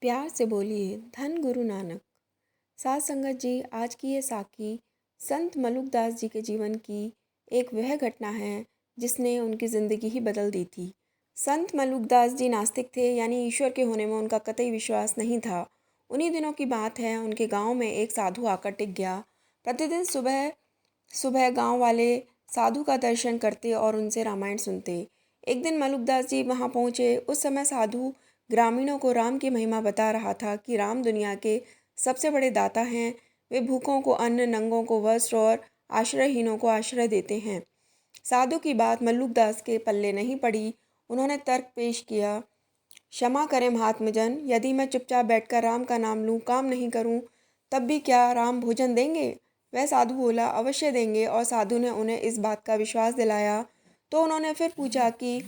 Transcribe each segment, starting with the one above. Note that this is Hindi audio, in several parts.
प्यार से बोलिए धन गुरु नानक। साथ संगत जी, आज की ये साखी संत मलुकदास जी के जीवन की एक वह घटना है जिसने उनकी ज़िंदगी ही बदल दी थी। संत मलुकदास जी नास्तिक थे, यानी ईश्वर के होने में उनका कतई विश्वास नहीं था। उन्हीं दिनों की बात है, उनके गांव में एक साधु आकर टिक गया। प्रतिदिन सुबह सुबह गांव वाले साधु का दर्शन करते और उनसे रामायण सुनते। एक दिन मलुकदास जी वहां पहुंचे। उस समय साधु ग्रामीणों को राम की महिमा बता रहा था कि राम दुनिया के सबसे बड़े दाता हैं। वे भूखों को अन्न, नंगों को वस्त्र और आश्रयहीनों को आश्रय देते हैं। साधु की बात मल्लुकदास के पल्ले नहीं पड़ी। उन्होंने तर्क पेश किया, क्षमा करें महात्मजन, यदि मैं चुपचाप बैठकर राम का नाम लूं, काम नहीं करूं, तब भी क्या राम भोजन देंगे? वह साधु बोला, अवश्य देंगे। और साधु ने उन्हें इस बात का विश्वास दिलाया। तो उन्होंने फिर पूछा कि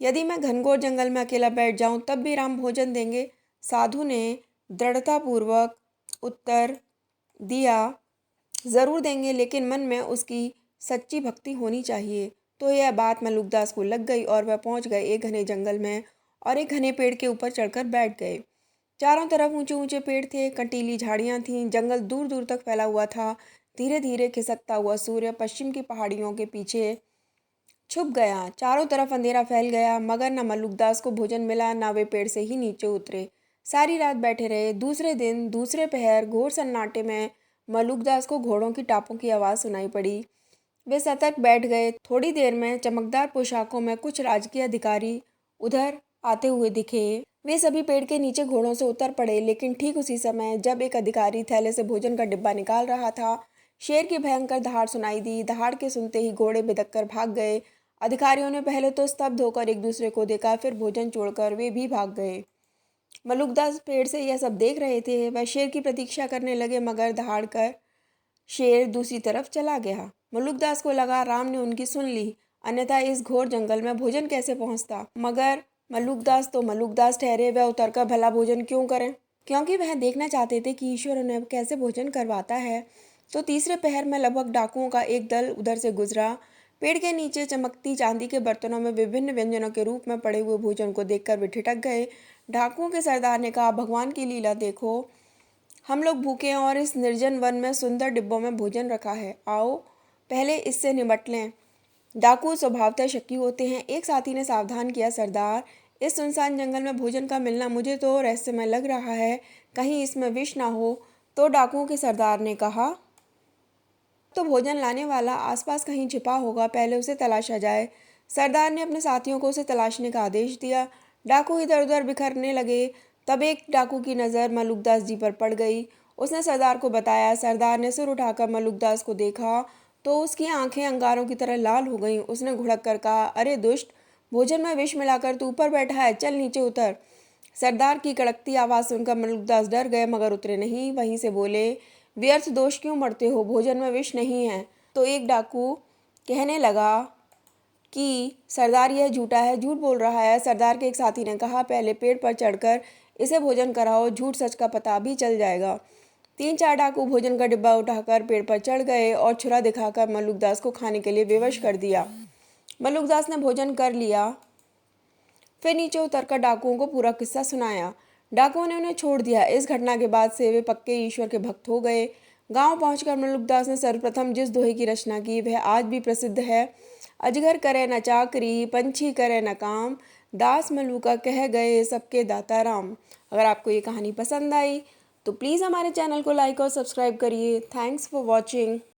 यदि मैं घनघोर जंगल में अकेला बैठ जाऊं, तब भी राम भोजन देंगे? साधु ने दृढ़तापूर्वक उत्तर दिया, ज़रूर देंगे, लेकिन मन में उसकी सच्ची भक्ति होनी चाहिए। तो यह बात मलुकदास को लग गई और वह पहुंच गए एक घने जंगल में और एक घने पेड़ के ऊपर चढ़कर बैठ गए। चारों तरफ ऊंचे ऊंचे पेड़ थे, कंटीली झाड़ियां थीं, जंगल दूर दूर तक फैला हुआ था। धीरे धीरे खिसकता हुआ सूर्य पश्चिम की पहाड़ियों के पीछे छुप गया। चारों तरफ अंधेरा फैल गया, मगर न मलुकदास को भोजन मिला, न वे पेड़ से ही नीचे उतरे। सारी रात बैठे रहे। दूसरे दिन दूसरे पहर घोर सन्नाटे में मलुकदास को घोड़ों की टापों की आवाज़ सुनाई पड़ी। वे सतर्क बैठ गए। थोड़ी देर में चमकदार पोशाकों में कुछ राजकीय अधिकारी उधर आते हुए दिखे। वे सभी पेड़ के नीचे घोड़ों से उतर पड़े, लेकिन ठीक उसी समय जब एक अधिकारी थैले से भोजन का डिब्बा निकाल रहा था, शेर की भयंकर दहाड़ सुनाई दी। दहाड़ के सुनते ही घोड़े बिदक कर भाग गए। अधिकारियों ने पहले तो स्तब्ध होकर एक दूसरे को देखा, फिर भोजन छोड़कर वे भी भाग गए। मलुकदास पेड़ से यह सब देख रहे थे। वह शेर की प्रतीक्षा करने लगे, मगर दहाड़ कर शेर दूसरी तरफ चला गया। मलुकदास को लगा राम ने उनकी सुन ली, अन्यथा इस घोर जंगल में भोजन कैसे पहुंचता। मगर मलुकदास तो मलुकदास ठहरे। वह उतरकर भला भोजन क्यों करें, क्योंकि वह देखना चाहते थे कि ईश्वर उन्हें कैसे भोजन करवाता है। तो तीसरे पहर में लगभग डाकुओं का एक दल उधर से गुजरा। पेड़ के नीचे चमकती चांदी के बर्तनों में विभिन्न व्यंजनों के रूप में पड़े हुए भोजन को देखकर वे ठिठक गए। डाकुओं के सरदार ने कहा, भगवान की लीला देखो, हम लोग भूखे हैं और इस निर्जन वन में सुंदर डिब्बों में भोजन रखा है। आओ पहले इससे निपट लें। डाकू स्वभावतः शक्की होते हैं। एक साथी ने सावधान किया, सरदार, इस सुनसान जंगल में भोजन का मिलना मुझे तो रहस्यमय लग रहा है, कहीं इसमें विष ना हो। तो डाकुओं के सरदार ने कहा, तो भोजन लाने वाला आसपास कहीं छिपा होगा, पहले उसे तलाशा जाए। सरदार ने अपने साथियों को उसे तलाशने का आदेश दिया। डाकू इधर उधर बिखरने लगे। तब एक डाकू की नज़र मलुकदास जी पर पड़ गई। उसने सरदार को बताया। सरदार ने सिर उठाकर मलुकदास को देखा तो उसकी आंखें अंगारों की तरह लाल हो गईं। उसने घुड़क कर कहा, अरे दुष्ट, भोजन में विष मिलाकर तू ऊपर बैठा है, चल नीचे उतर। सरदार की कड़कती आवाज़ सुनकर मलुकदास डर गए, मगर उतरे नहीं। वहीं से बोले, व्यर्थ दोष क्यों मरते हो, भोजन में विष नहीं है। तो एक डाकू कहने लगा कि सरदार यह झूठा है, झूठ बोल रहा है। सरदार के एक साथी ने कहा, पहले पेड़ पर चढ़कर इसे भोजन कराओ, झूठ सच का पता भी चल जाएगा। 3-4 डाकू भोजन का डिब्बा उठाकर पेड़ पर चढ़ गए और छुरा दिखाकर मलुकदास को खाने के लिए विवश कर दिया। मलुकदास ने भोजन कर लिया, फिर नीचे उतरकर डाकुओं को पूरा किस्सा सुनाया। डाकुओं ने उन्हें छोड़ दिया। इस घटना के बाद से वे पक्के ईश्वर के भक्त हो गए। गांव पहुंचकर मलुकदास ने सर्वप्रथम जिस दोहे की रचना की वह आज भी प्रसिद्ध है। अजगर करे न चाकरी, पंछी करे न काम, दास मलुका कह गए सबके दाता राम। अगर आपको ये कहानी पसंद आई तो प्लीज़ हमारे चैनल को लाइक और सब्सक्राइब करिए। Thanks for watching.